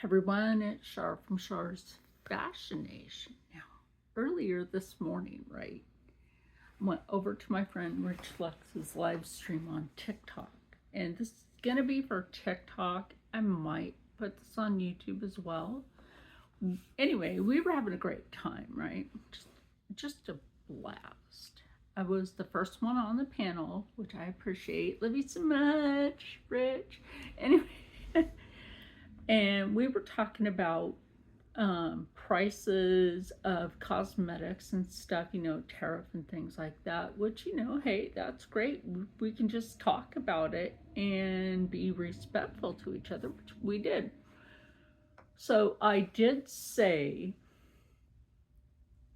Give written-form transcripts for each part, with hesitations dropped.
Everyone, it's Char from Char's Fashion Nation. Now, earlier this morning, right, I went over to my friend Rich Flex's live stream on TikTok. And this is going to be for TikTok. I might put this on YouTube as well. Anyway, we were having a great time, right? Just a blast. I was the first one on the panel, which I appreciate. Love you so much, Rich. Anyway. And we were talking about prices of cosmetics and stuff, tariff and things like that, which, hey, that's great. We can just talk about it and be respectful to each other, which we did. So I did say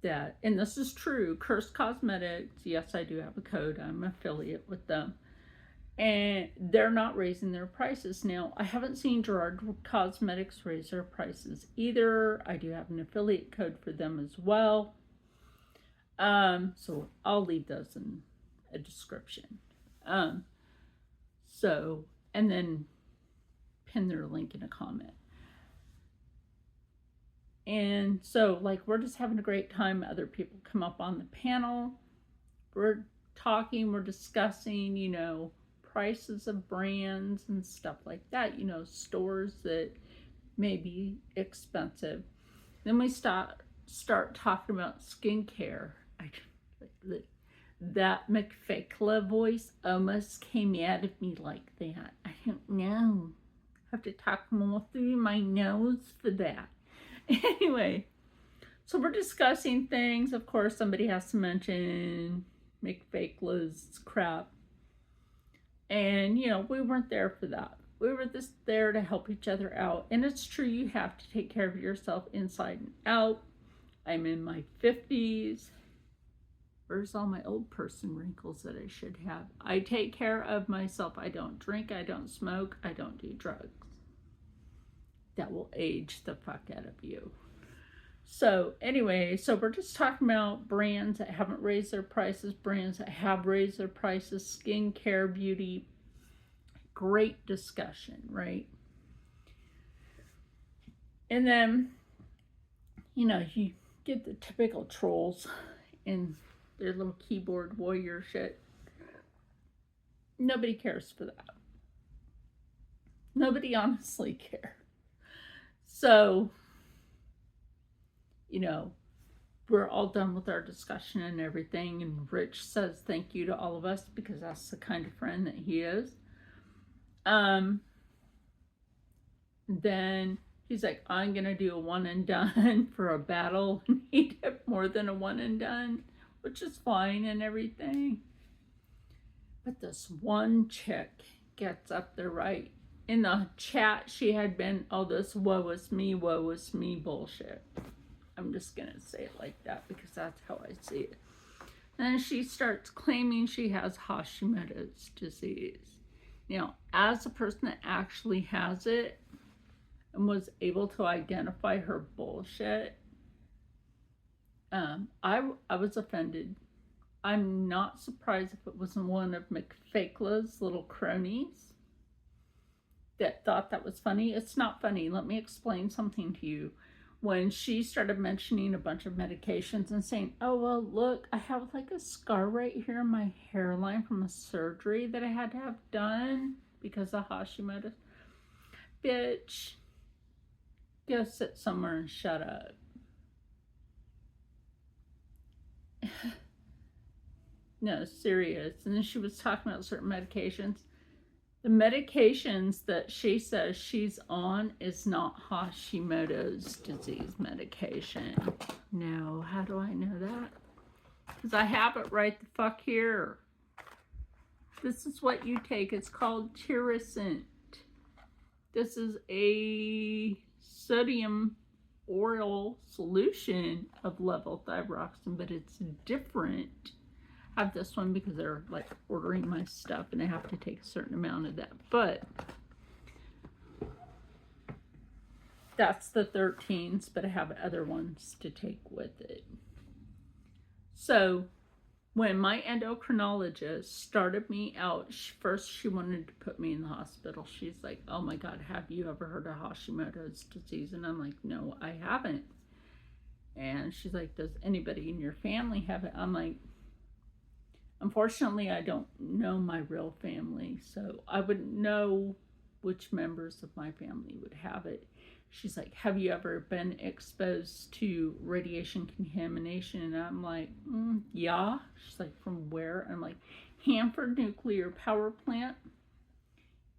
that, and this is true, Curse Cosmetics, yes, I do have a code. I'm an affiliate with them. And they're not raising their prices. Now, I haven't seen Gerard Cosmetics raise their prices either. I do have an affiliate code for them as well. So I'll leave those in a description. And then pin their link in a comment. And so, we're just having a great time. Other people come up on the panel. We're talking, we're discussing, prices of brands and stuff like that, stores that may be expensive. Then we start talking about skincare. That McFakela voice almost came out of me like that. I don't know. I have to talk more through my nose for that. Anyway, so we're discussing things. Of course, somebody has to mention McFakela's crap. And, we weren't there for that. We were just there to help each other out. And it's true, you have to take care of yourself inside and out. I'm in my 50s. Where's all my old person wrinkles that I should have? I take care of myself. I don't drink. I don't smoke. I don't do drugs. That will age the fuck out of you. So anyway, we're just talking about brands that haven't raised their prices, brands that have raised their prices, skincare, beauty. Great discussion, right? And then, you get the typical trolls in their little keyboard warrior shit. Nobody cares for that. Nobody honestly cares. So, we're all done with our discussion and everything. And Rich says thank you to all of us because that's the kind of friend that he is. Then he's like, I'm going to do a one and done for a battle. He'd have more than a one and done, which is fine and everything. But this one chick gets up there, right? In the chat, she had been, this woe is me bullshit. I'm just going to say it like that because that's how I see it. Then she starts claiming she has Hashimoto's disease. Now, as a person that actually has it and was able to identify her bullshit, I was offended. I'm not surprised if it wasn't one of McFakela's little cronies that thought that was funny. It's not funny. Let me explain something to you. When she started mentioning a bunch of medications and saying, oh, well, look, I have a scar right here in my hairline from a surgery that I had to have done because of Hashimoto. Bitch, go sit somewhere and shut up. No, serious. And then she was talking about certain medications. The medications that she says she's on is not Hashimoto's disease medication. No, how do I know that? Because I have it right the fuck here. This is what you take. It's called Tirosint. This is a sodium oral solution of levothyroxine, but it's different. I have this one because they're ordering my stuff and I have to take a certain amount of that. But that's the 13s, but I have other ones to take with it. So when my endocrinologist started me out, first she wanted to put me in the hospital. She's like, oh my God, have you ever heard of Hashimoto's disease? And I'm like, no, I haven't. And she's like, does anybody in your family have it? I'm like, unfortunately, I don't know my real family, so I wouldn't know which members of my family would have it. She's like, have you ever been exposed to radiation contamination? And I'm like, yeah. She's like, from where? I'm like, Hanford Nuclear Power Plant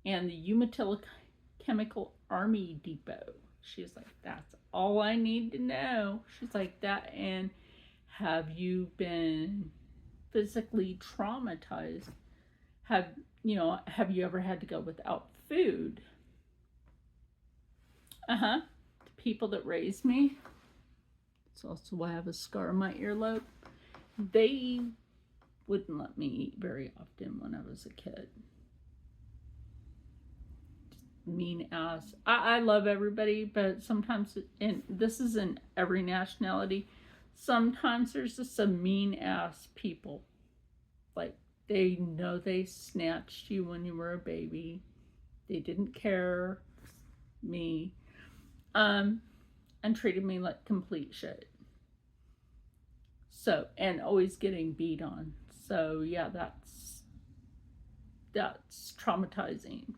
and the Umatilla Chemical Army Depot. She's like, that's all I need to know. She's like, that, and have you been physically traumatized? Have you ever had to go without food? The people that raised me, it's also why I have a scar on my earlobe, they wouldn't let me eat very often when I was a kid. Mean ass. I love everybody, but sometimes, and this is in every nationality, sometimes there's just some mean ass people. Like, they know they snatched you when you were a baby. They didn't care. Me. And treated me like complete shit. So, and always getting beat on. So yeah, that's traumatizing.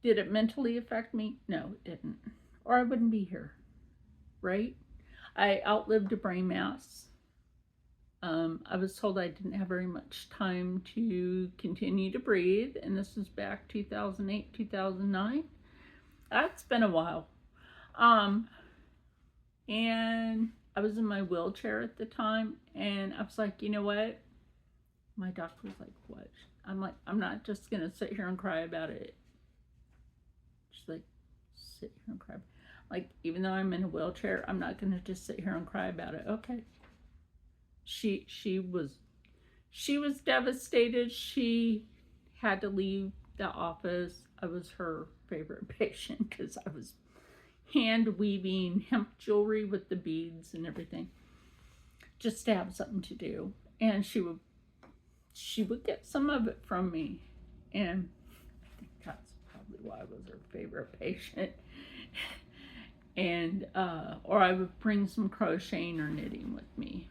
Did it mentally affect me? No, it didn't. Or I wouldn't be here, right? I outlived a brain mass. I was told I didn't have very much time to continue to breathe, and this was back 2008, 2009. That's been a while. And I was in my wheelchair at the time, and I was like, you know what? My doctor was like, what? I'm like, I'm not just gonna sit here and cry about it. She's like, sit here and cry. Like, even though I'm in a wheelchair, I'm not gonna just sit here and cry about it. Okay. She was devastated. She had to leave the office. I was her favorite patient because I was hand weaving hemp jewelry with the beads and everything, just to have something to do. And she would get some of it from me, and I think that's probably why I was her favorite patient. And or I would bring some crocheting or knitting with me.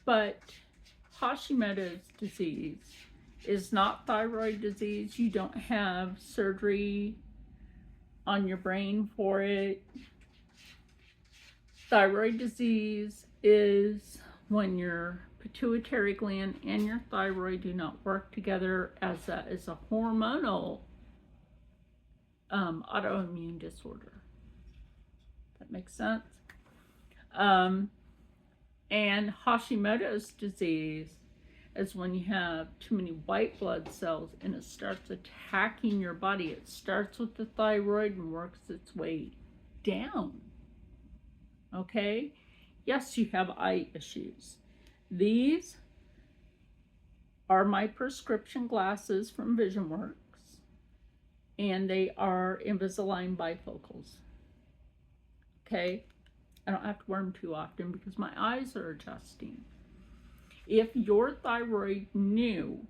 But Hashimoto's disease is not thyroid disease. You don't have surgery on your brain for it. Thyroid disease is when your pituitary gland and your thyroid do not work together as a hormonal autoimmune disorder. That makes sense. And Hashimoto's disease is when you have too many white blood cells and it starts attacking your body. It starts with the thyroid and works its way down. Okay? Yes, you have eye issues. These are my prescription glasses from VisionWorks, and they are Invisalign bifocals. Okay? I don't have to wear them too often because my eyes are adjusting. If your thyroid knew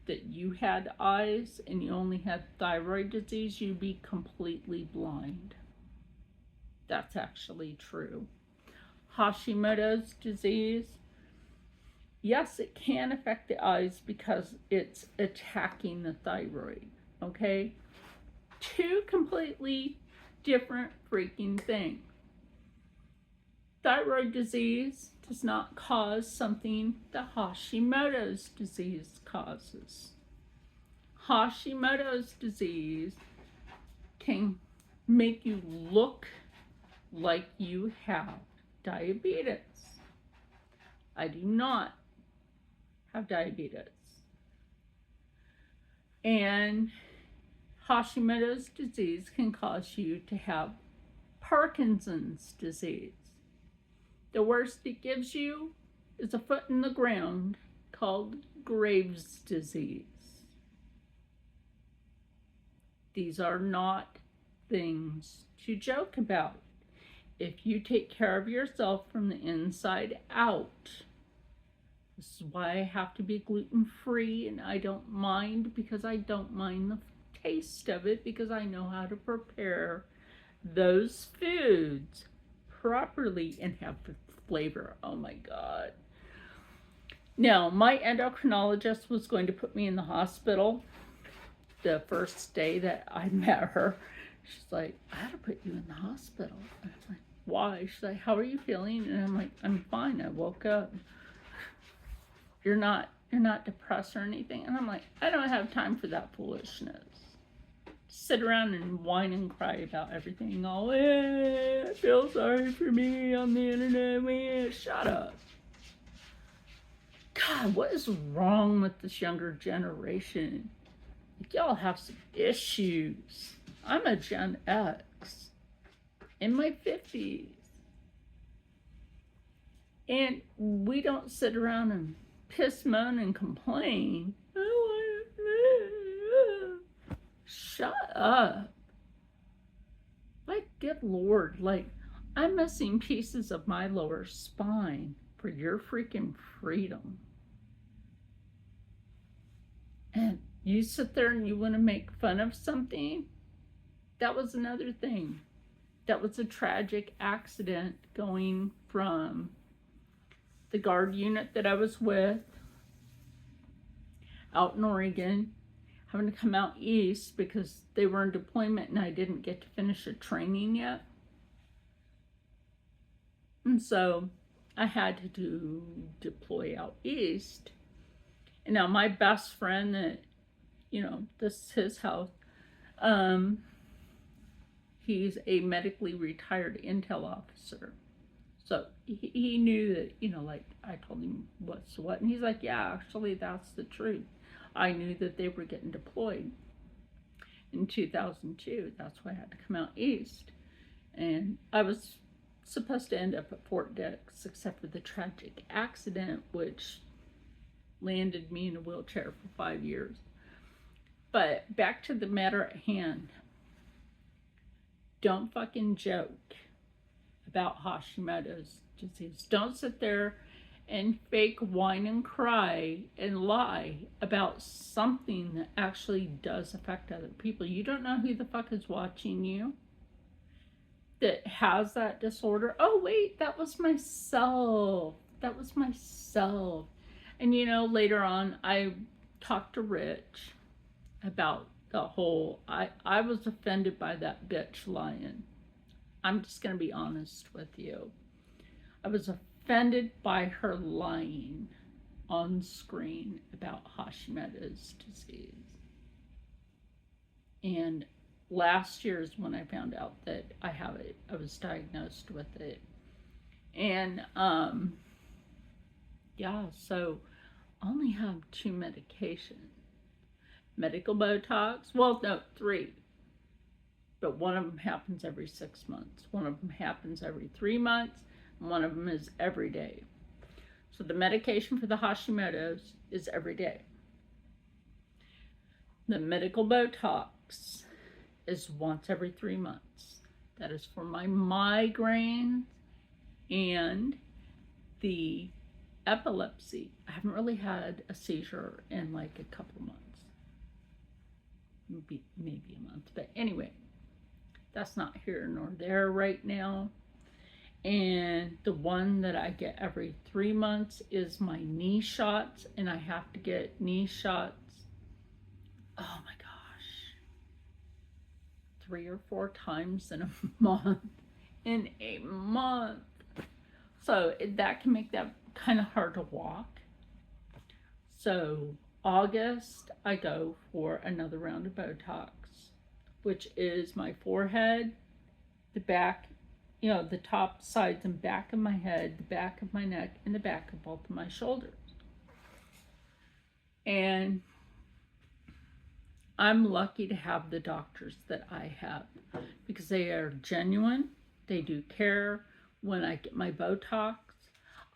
that you had eyes and you only had thyroid disease, you'd be completely blind. That's actually true. Hashimoto's disease, yes, it can affect the eyes because it's attacking the thyroid, okay? Two completely different freaking things. Thyroid disease does not cause something that Hashimoto's disease causes. Hashimoto's disease can make you look like you have diabetes. I do not have diabetes. And Hashimoto's disease can cause you to have Parkinson's disease. The worst it gives you is a foot in the ground called Graves' disease. These are not things to joke about. if you take care of yourself from the inside out, this is why I have to be gluten-free, and I don't mind, because I don't mind the taste of it, because I know how to prepare those foods properly and have the flavor. Oh my God. Now, my endocrinologist was going to put me in the hospital the first day that I met her. She's like, I had to put you in the hospital. And I'm like, why? She's like, how are you feeling? And I'm like, I'm fine. I woke up. You're not depressed or anything? And I'm like, I don't have time for that foolishness. Sit around and whine and cry about everything. Oh, I feel sorry for me on the internet. Shut up. God, what is wrong with this younger generation? Like, y'all have some issues. I'm a Gen X in my 50s. And we don't sit around and piss, moan, and complain. Shut up. Like, good Lord. Like, I'm missing pieces of my lower spine for your freaking freedom. And you sit there and you want to make fun of something? That was another thing. That was a tragic accident going from the guard unit that I was with out in Oregon, having to come out east because they were in deployment and I didn't get to finish a training yet. And so I had to deploy out east. And now my best friend that, this is his house, he's a medically retired intel officer. So he knew that, like I told him what's what. And he's like, yeah, actually, that's the truth. I knew that they were getting deployed in 2002. That's why I had to come out east. And I was supposed to end up at Fort Dix, except for the tragic accident, which landed me in a wheelchair for 5 years. But back to the matter at hand. Don't fucking joke about Hashimoto's disease. Don't sit there and fake whine and cry and lie about something that actually does affect other people. You don't know who the fuck is watching you that has that disorder. Oh, wait, that was myself. That was myself. And later on, I talked to Rich about the whole, I was offended by that bitch lying. I'm just going to be honest with you. I was offended by her lying on screen about Hashimoto's disease. And last year is when I found out that I have it. I was diagnosed with it. And, so I only have 2 medications. Medical Botox, well, no, 3. But one of them happens every 6 months. One of them happens every 3 months. And one of them is every day. So the medication for the Hashimoto's is every day. The medical Botox is once every 3 months. That is for my migraines and the epilepsy. I haven't really had a seizure in like a couple of months. Maybe a month. But anyway, that's not here nor there right now. And the one that I get every 3 months is my knee shots. And I have to get knee shots, oh my gosh, 3 or 4 times in a month. In a month. So that can make that kind of hard to walk. So August, I go for another round of Botox, which is my forehead, the back, the top, sides, and back of my head, the back of my neck, and the back of both of my shoulders. And I'm lucky to have the doctors that I have because they are genuine. They do care. When I get my Botox,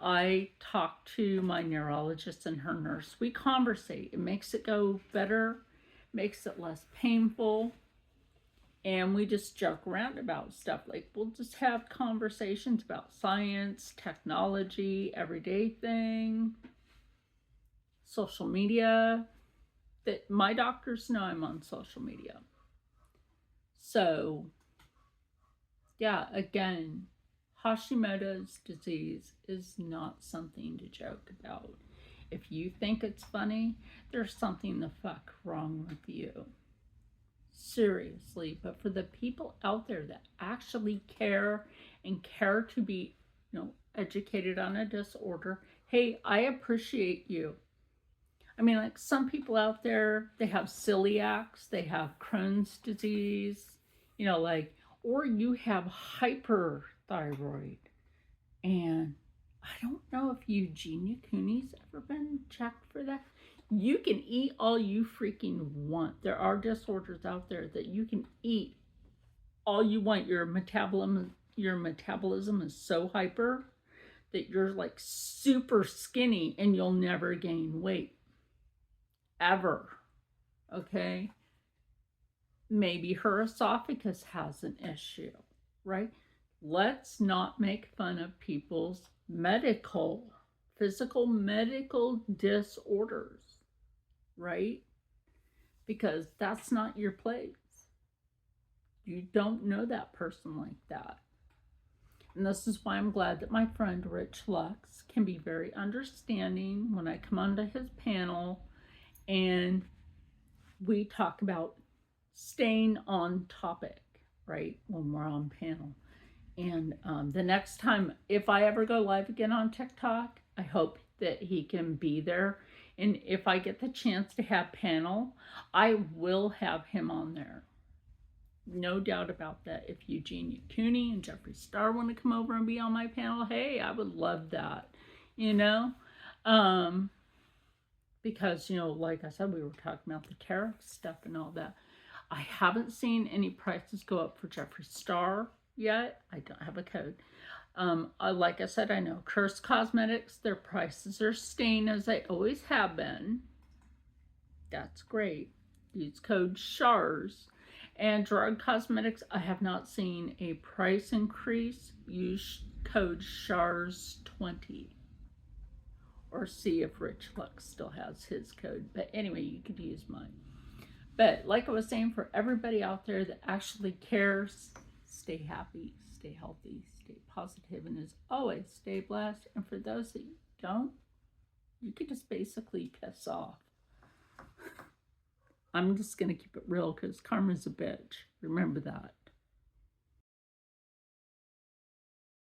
I talk to my neurologist and her nurse. We conversate. It makes it go better, makes it less painful. And we just joke around about stuff. Like, we'll just have conversations about science, technology, everyday thing, social media. That my doctors know I'm on social media. So, yeah, again, Hashimoto's disease is not something to joke about. If you think it's funny, there's something the fuck wrong with you. Seriously. But for the people out there that actually care and care to be, educated on a disorder, hey, I appreciate you. I mean, like, some people out there, they have celiacs, they have Crohn's disease, like, or you have hyperthyroid. And I don't know if Eugenia Cooney's ever been checked for that. You can eat all you freaking want. There are disorders out there that you can eat all you want. Your metabolism is so hyper that you're like super skinny and you'll never gain weight. Ever. Okay? Maybe her esophagus has an issue, right? Let's not make fun of people's physical medical disorders, right? Because that's not your place. You don't know that person like that. And this is why I'm glad that my friend Rich Lux can be very understanding when I come onto his panel and we talk about staying on topic, right, when we're on panel. And the next time, if I ever go live again on TikTok, I hope that he can be there. And if I get the chance to have panel, I will have him on there. No doubt about that. If Eugenia Cooney and Jeffree Star want to come over and be on my panel, hey, I would love that, because, like I said, we were talking about the tariff stuff and all that. I haven't seen any prices go up for Jeffree Star yet. I don't have a code. Like I said, I know Curse Cosmetics, their prices are staying as they always have been. That's great. Use code SHARS. And Drug Cosmetics, I have not seen a price increase. Use code SHARS20. Or see if Rich Lux still has his code. But anyway, you could use mine. But like I was saying, for everybody out there that actually cares, stay happy, stay healthy, stay positive, and as always, stay blessed. And for those that don't, you could just basically piss off. I'm just going to keep it real because karma's a bitch. Remember that.